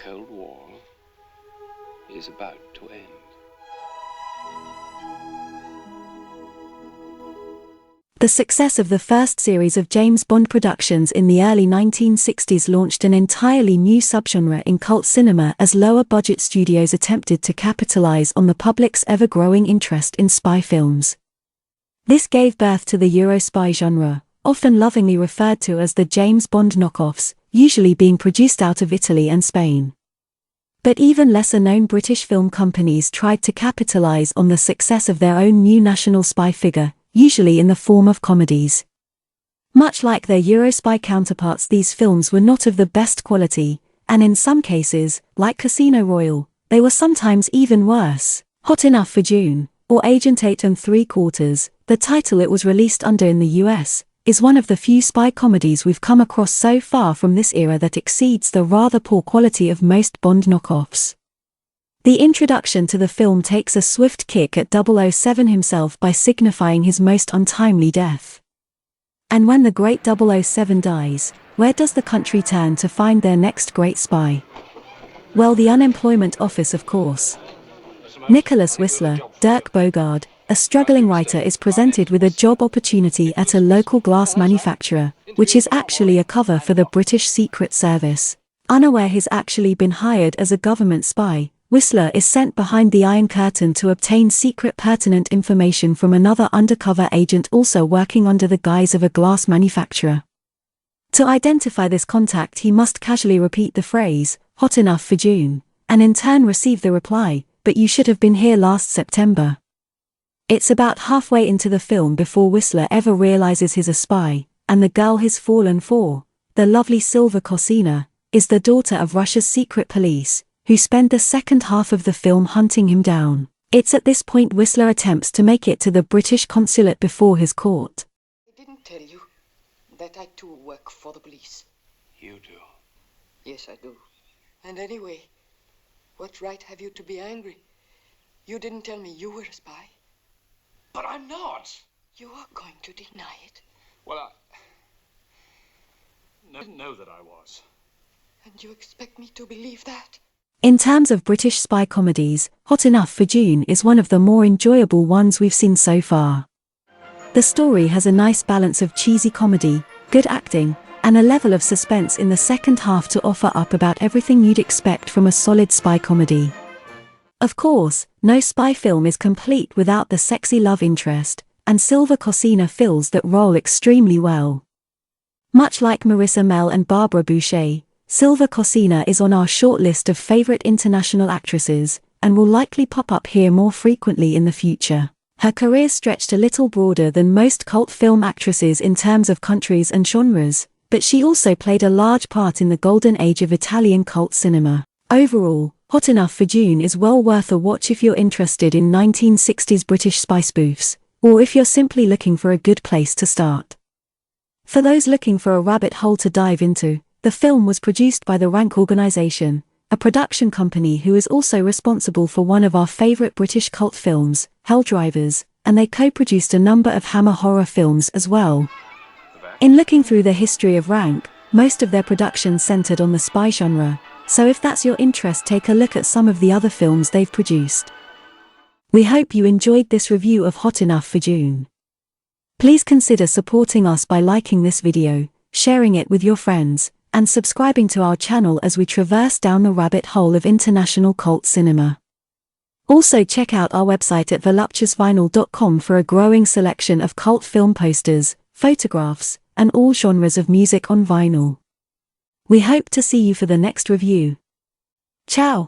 Cold War is about to end. The success of the first series of James Bond productions in the early 1960s launched an entirely new subgenre in cult cinema as lower-budget studios attempted to capitalize on the public's ever-growing interest in spy films. This gave birth to the Euro-spy genre, often lovingly referred to as the James Bond knockoffs, usually being produced out of Italy and Spain. But even lesser-known British film companies tried to capitalize on the success of their own new national spy figure, usually in the form of comedies. Much like their Euro-spy counterparts, these films were not of the best quality, and in some cases, like Casino Royale, they were sometimes even worse. Hot Enough for June, or Agent 8 3/4, the title it was released under in the US, is one of the few spy comedies we've come across so far from this era that exceeds the rather poor quality of most Bond knockoffs. The introduction to the film takes a swift kick at 007 himself by signifying his most untimely death. And when the great 007 dies, where does the country turn to find their next great spy? Well, the unemployment office, of course. Nicholas Whistler, Dirk Bogarde, a struggling writer, is presented with a job opportunity at a local glass manufacturer, which is actually a cover for the British Secret Service. Unaware he's actually been hired as a government spy, Whistler is sent behind the Iron Curtain to obtain secret pertinent information from another undercover agent also working under the guise of a glass manufacturer. To identify this contact, he must casually repeat the phrase, "Hot enough for June," and in turn receive the reply, "But you should have been here last September." It's about halfway into the film before Whistler ever realizes he's a spy, and the girl he's fallen for, the lovely Silva Cosina, is the daughter of Russia's secret police, who spend the second half of the film hunting him down. It's at this point Whistler attempts to make it to the British consulate before his court. I didn't tell you that I too work for the police. You do. Yes, I do. And anyway, what right have you to be angry? You didn't tell me you were a spy. But I'm not! You are going to deny it. Well, I didn't know that I was. And you expect me to believe that? In terms of British spy comedies, Hot Enough for June is one of the more enjoyable ones we've seen so far. The story has a nice balance of cheesy comedy, good acting, and a level of suspense in the second half to offer up about everything you'd expect from a solid spy comedy. Of course, no spy film is complete without the sexy love interest, and Silva Cosina fills that role extremely well. Much like Marissa Mell and Barbara Boucher, Silva Cosina is on our short list of favorite international actresses, and will likely pop up here more frequently in the future. Her career stretched a little broader than most cult film actresses in terms of countries and genres, but she also played a large part in the golden age of Italian cult cinema. Overall, Hot Enough for June is well worth a watch if you're interested in 1960s British spy spoofs, or if you're simply looking for a good place to start. For those looking for a rabbit hole to dive into, the film was produced by the Rank Organisation, a production company who is also responsible for one of our favourite British cult films, Helldrivers, and they co-produced a number of Hammer horror films as well. In looking through the history of Rank, most of their productions centred on the spy genre, so if that's your interest, take a look at some of the other films they've produced. We hope you enjoyed this review of Hot Enough for June. Please consider supporting us by liking this video, sharing it with your friends, and subscribing to our channel as we traverse down the rabbit hole of international cult cinema. Also check out our website at voluptuousvinyl.com for a growing selection of cult film posters, photographs, and all genres of music on vinyl. We hope to see you for the next review. Ciao!